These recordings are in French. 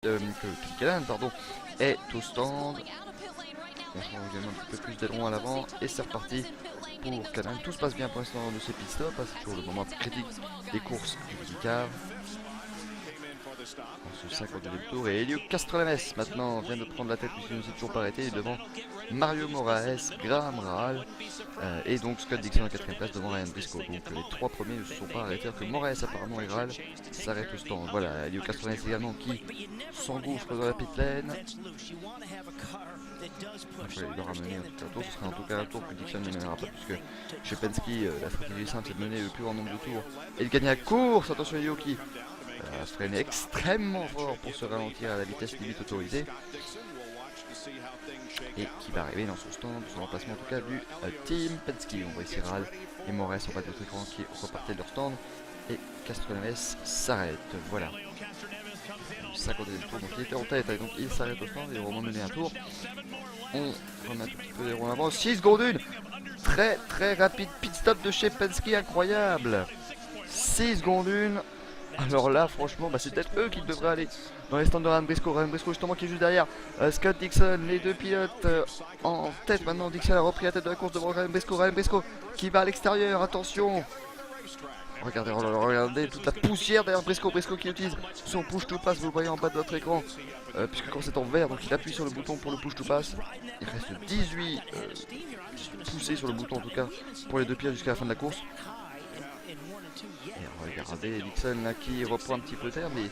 que Callan, pardon, est au stand. On change également un petit peu plus d'aileron à l'avant et c'est reparti pour Callan. Tout se passe bien pour l'instant de ces pit stops, c'est toujours le moment critique des courses du car. En ce 52e tour, et Helio Castroneves maintenant vient de prendre la tête puisqu'il ne s'est toujours pas arrêté devant Mario Moraes, Graham Rahal et donc Scott Dixon en 4ème place devant Ryan Briscoe. Donc les trois premiers ne se sont pas arrêtés alors que Moraes apparemment et Rahal s'arrêtent au stand. Voilà, Helio Castroneves également qui s'engouffre dans la pit lane. Il doit ramener un tour, ce sera en tout cas un tour que Dixon ne mènera pas puisque chez Penske la stratégie simple c'est de mener le plus grand nombre de tours et de gagner la course. Attention Helio qui freine extrêmement fort pour se ralentir à la vitesse limite autorisée et qui va arriver dans son stand, son remplacement en tout cas du team Penske. On voit ici Rahal et Moraes en bas de notre écran qui repartaient de leur stand et Castroneves s'arrête. Voilà, 52e tour, donc il était en tête et donc il s'arrête au stand et remonte mener un tour. On remet un tout petit peu les roues en avant, 6 secondes 1, très rapide pit stop de chez Penske, incroyable, 6 secondes 1. Alors là, franchement, c'est peut-être eux qui devraient aller dans les stands de Ryan Briscoe. Ryan Briscoe justement qui est juste derrière Scott Dixon, les deux pilotes en tête. Maintenant, Dixon a repris la tête de la course devant Ryan Briscoe. Ryan Briscoe qui va à l'extérieur, attention. Regardez, regardez toute la poussière derrière Briscoe. Briscoe qui utilise son push to pass, vous le voyez en bas de votre écran. Puisque quand c'est en vert, donc il appuie sur le bouton pour le push to pass. Il reste 18 poussées sur le bouton en tout cas pour les deux pilotes jusqu'à la fin de la course. Et regardez Dixon là qui reprend un petit peu terre, mais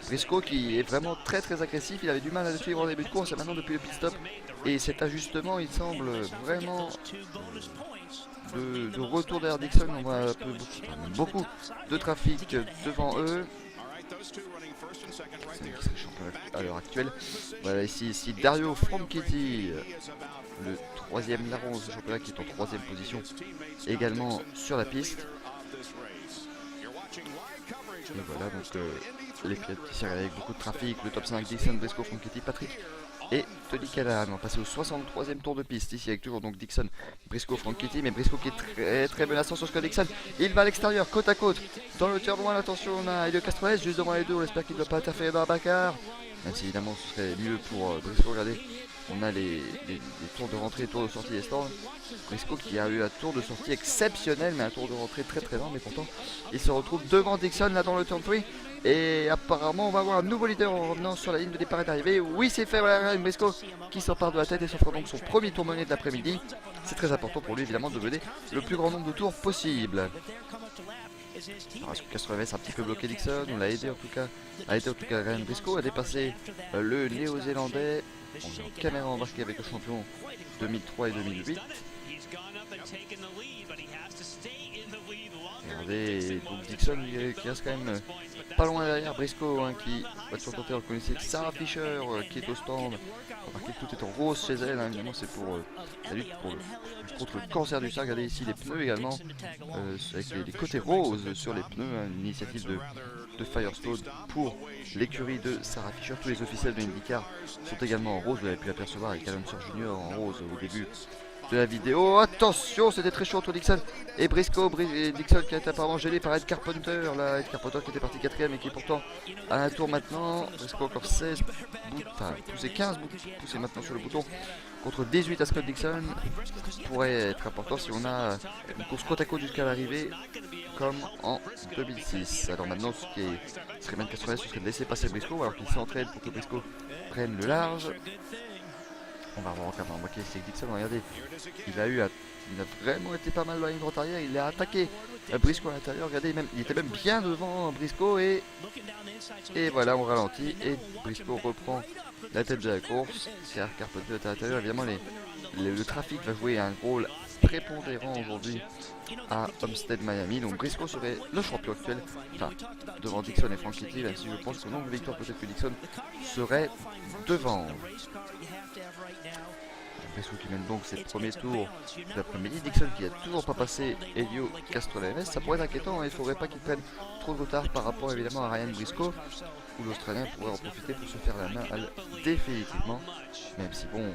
Briscoe qui est vraiment très agressif. Il avait du mal à le suivre en début de course et maintenant depuis le pit stop et cet ajustement il semble vraiment de retour derrière Dixon. On voit beaucoup de trafic devant eux. C'est à l'heure actuelle. Voilà ici Dario Franchitti, le troisième larron de ce championnat qui est en 3ème position également sur la piste. Et voilà donc les pilotes qui s'arrêtent avec beaucoup de trafic, le top 5 Dixon, Briscoe, Franchitti, Patrick et Tony Callan. On va passer au 63e tour de piste ici avec toujours donc Dixon, Briscoe, Franchitti, mais Briscoe qui est très menaçant sur Scott Dixon. Il va à l'extérieur, côte à côte, dans le turn 1, attention on a Helio Castroneves juste devant les deux, on espère qu'il ne doit pas interférer dans la bagarre. Même si évidemment ce serait mieux pour Briscoe. Regardez, on a les tours de rentrée et tours de sortie des stands. Briscoe qui a eu un tour de sortie exceptionnel, mais un tour de rentrée très lent, mais pourtant il se retrouve devant Dixon là dans le turn 3. Et apparemment on va avoir un nouveau leader en revenant sur la ligne de départ et d'arrivée. Oui c'est fait, voilà, Briscoe qui s'empare de la tête et s'offre donc son premier tour mené de l'après-midi. C'est très important pour lui évidemment de mener le plus grand nombre de tours possible. Alors est-ce que Castroneves a un petit peu bloqué Dixon? On l'a aidé en tout cas. Ryan Briscoe a dépassé le néo-zélandais. On est en caméra embarquée avec le champion 2003 et 2008. Regardez, donc Dixon qui reste quand même pas loin derrière Briscoe qui va toujours tenter. Vous connaissez Sarah Fisher qui est au stand. Remarquez que tout est en rose chez elle, évidemment c'est pour la lutte contre le cancer du sein. Regardez ici les pneus également avec les côtés roses sur les pneus, une initiative de Firestone pour l'écurie de Sarah Fisher. Tous les officiels de IndyCar sont également en rose, vous avez pu apercevoir avec Alan Sir Junior en rose au début de la vidéo. Attention, c'était très chaud entre Dixon et Briscoe. Dixon qui a été apparemment gêné par Ed Carpenter, là, Ed Carpenter qui était parti 4ème et qui est pourtant à un tour maintenant. Briscoe encore 16 poussé 15 poussé maintenant sur le bouton contre 18 à Scott Dixon. Ça pourrait être important si on a une course côte à côte jusqu'à l'arrivée comme en 2006. Alors maintenant ce qui serait bien Castroneves, ce serait de laisser passer Briscoe alors qu'il s'entraîne pour que Briscoe prenne le large. On va remarquer c'est Dixon, regardez, il a vraiment été pas mal dans la ligne droite arrière, il a attaqué Briscoe à l'intérieur, regardez, il était même bien devant Briscoe et voilà, on ralentit et Briscoe reprend la tête de la course, car Carpenter est à l'intérieur. Évidemment le trafic va jouer un rôle prépondérant aujourd'hui à Homestead Miami, donc Briscoe serait le champion actuel, enfin devant Dixon et Franchitti, même si je pense qu'au nombre de victoires peut-être que Dixon serait devant. Briscoe qui mène donc ses premiers tours de l'après-midi. Dixon qui n'a toujours pas passé Helio Castroneves. Ça pourrait être inquiétant, il ne faudrait pas qu'il prenne trop de retard par rapport évidemment à Ryan Briscoe, où l'Australien pourrait en profiter pour se faire la main définitivement, même si bon,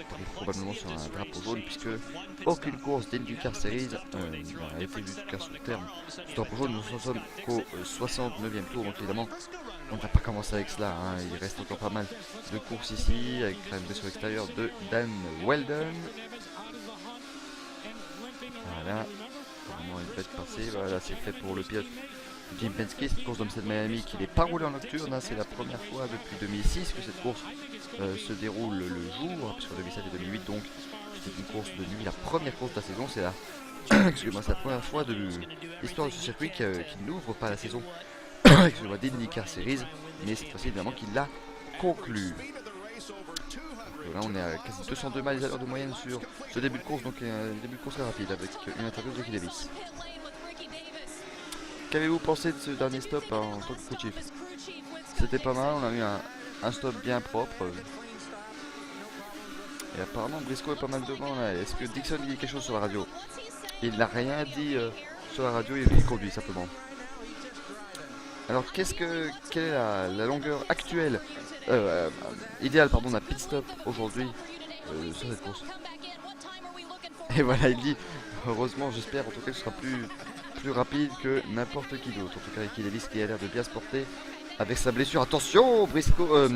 on est probablement sur un drapeau jaune puisque aucune course d'IndyCar Series n'a été jusqu'à son terme. Ce drapeau jaune, nous en sommes qu'au 69e tour, donc évidemment On n'a pas commencé avec cela, hein. Il reste encore pas mal de courses ici, avec Ryan Briscoe extérieur de Dan Weldon. Voilà, vraiment une bête passée, voilà c'est fait pour le pilote Jim Penske, cette course d'Homestead Miami qui n'est pas roulée en nocturne, hein. C'est la première fois depuis 2006 que cette course se déroule le jour, puisque 2007 et 2008 donc c'était une course de nuit, la première course de la saison, c'est la excusez-moi, c'est la première fois de l'histoire de ce circuit qui n'ouvre pas la saison excusez-moi, d'IndyCar Series, mais cette fois-ci évidemment qu'il l'a conclu. Donc là on est à quasi 202 miles à l'heure de moyenne sur ce début de course, donc un début de course très rapide avec une interview de Ricky Davis. Qu'avez-vous pensé de ce dernier stop en tant que co-chief? C'était pas mal, on a eu un stop bien propre. Et apparemment Briscoe est pas mal devant là. Est-ce que Dixon dit quelque chose sur la radio? Il n'a rien dit sur la radio, il conduit simplement. Alors quelle est la longueur actuelle idéale pardon d'un pit stop aujourd'hui sur cette course? Et voilà, il dit heureusement, j'espère en tout cas que ce sera plus rapide que n'importe qui d'autre. En tout cas Ricky Davis qui a l'air de bien se porter avec sa blessure. Attention, Briscoe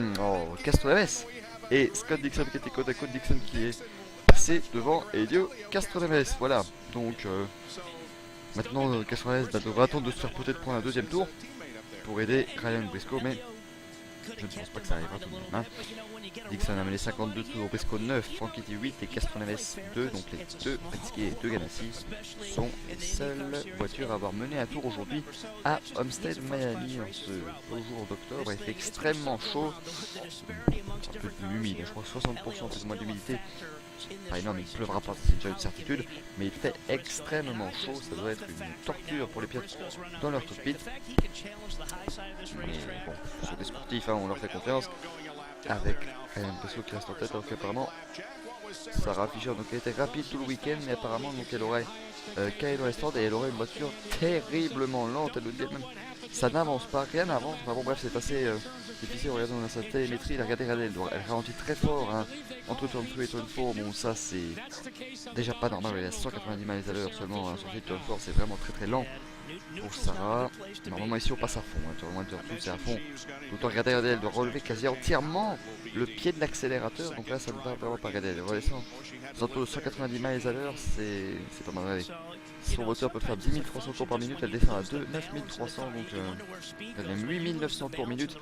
Castroneves et Scott Dixon qui était côte à côte. Dixon qui est passé devant Helio Castroneves. Voilà, donc maintenant Castroneves devra attendre de se faire peut-être prendre un deuxième tour pour aider Ryan Briscoe, mais je ne pense pas que ça arrivera tout de même. Hein. Dixon a mené 52 tours, Briscoe 9, Frankie 8 et Castroneves 2, donc les deux Penske et deux Ganassi sont les seules voitures à avoir mené un tour aujourd'hui à Homestead Miami en ce beau jour d'octobre. Il fait extrêmement chaud, un peu plus humide, je crois 60% plus ou moins d'humidité. Pas énorme, il ne pleuvra pas, c'est déjà une certitude, mais il fait extrêmement chaud, ça doit être une torture pour les pilotes dans leur cockpit. Mais bon, ce sont des sportifs, hein, on leur fait confiance. Avec Ryan Briscoe qui reste en tête, alors qu'apparemment Sarah Fisher donc elle était rapide tout le week-end, mais apparemment donc elle aurait caillé dans les stands et elle aurait une voiture terriblement lente. Elle nous dit même ça n'avance pas, rien n'avance. Enfin bon bref, c'est assez difficile. Regardez, on a sa télémétrie, regardez, elle ralentit très fort hein, entre turn 3 et turn 4. Bon ça c'est déjà pas normal, elle est à 190 miles à l'heure seulement hein, sur cette turn 4, c'est vraiment très lent pour Sarah. Normalement ici on passe à fond, hein, turn 1, turn 2 c'est à fond. Autant regardez, elle doit relever quasi entièrement le pied de l'accélérateur, donc là ça ne va vraiment pas. Regarder, elle redescend de 190 miles à l'heure, c'est pas mal. Regardez. Son moteur peut faire 10 300 tours par minute, elle descend à 9300, donc elle a 8900 tours minute.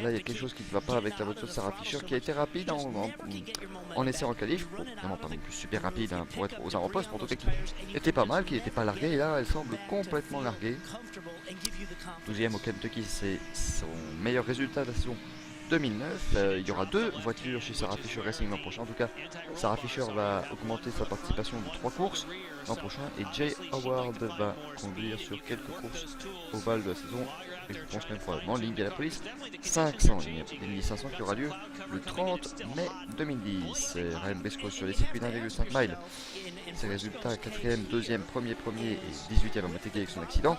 Là il y a quelque chose qui ne va pas avec la voiture de Sarah Fisher qui a été rapide en essai en qualif. Bon, vraiment pas non plus super rapide hein, pour être aux avant-postes, pour en tout cas qui était pas mal, qui n'était pas larguée, et là elle semble complètement larguée. 12ème au Kentucky, c'est son meilleur résultat de la saison 2009. Il y aura deux voitures chez Sarah Fisher Racing l'an prochain. En tout cas, Sarah Fisher va augmenter sa participation de 3 courses l'an prochain et Jay Howard va conduire sur quelques courses ovales de la saison. Et je pense même probablement l'Indianapolis 500, l'Indy 500 qui aura lieu le 30 mai 2010. Ryan Briscoe sur les circuits d'1,5 miles. Ses résultats 4ème, 2ème, 1er et 18ème en Motegi avec son accident.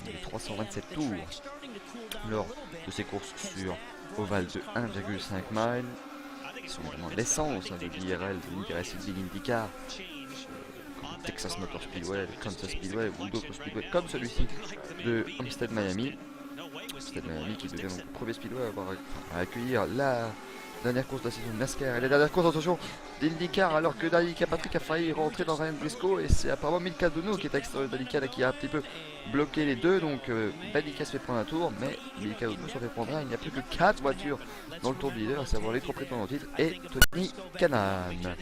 Il a eu 327 tours lors de ses courses sur ovale de 1,5 miles. Ils sont vraiment l'essence de l'IRL, de l'IndyCar, comme Texas Motor Speedway, Kansas Speedway ou d'autres speedways comme celui-ci de Homestead Miami. Homestead Miami qui devient donc le premier speedway à accueillir la dernière course de la saison de NASCAR et la dernière course, attention, d'IndyCar, alors que Danica Patrick a failli rentrer dans Ryan Briscoe et c'est apparemment Milka Dono qui est à l'extérieur de Danica qui a un petit peu bloqué les deux, donc Danica se fait prendre un tour, mais Milka Dono se fait prendre un. Il n'y a plus que 4 voitures dans le tour de leader, à savoir les 3 prétendants au titre et Tony Kanaan.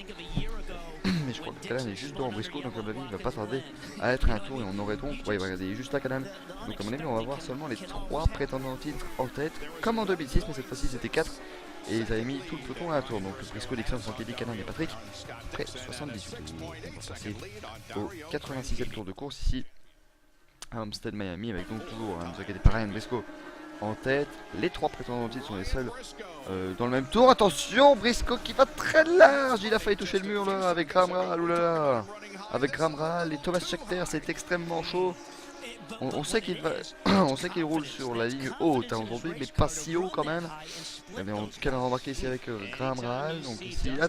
Mais je crois que Kanaan est juste devant Briscoe, donc à mon avis il va pas tarder à être un tour et on aurait donc, ouais, regardez, il est juste là Kanaan, donc à mon avis on va voir seulement les 3 prétendants au titre en tête, comme en 2006, mais cette fois-ci c'était 4. Et ils avaient mis tout le peloton à un tour, donc Briscoe, Dixon, Sankelly, Kanaan et Patrick, après 78 tours. On va passer au 86e tour de course ici à Homestead Miami, avec donc toujours, ne vous inquiétez pas, Ryan Briscoe en tête. Les 3 prétendants au titre sont les seuls dans le même tour. Attention, Briscoe qui va très large, il a failli toucher le mur là avec Graham Rahal, oulala, avec Graham Rahal et Thomas Scheckter, c'est extrêmement chaud. On sait qu'il va, on sait qu'il roule sur la ligne haute hein, aujourd'hui, mais pas si haut quand même. Et bien, on a remarqué ici avec Graham Rahal. Donc ici,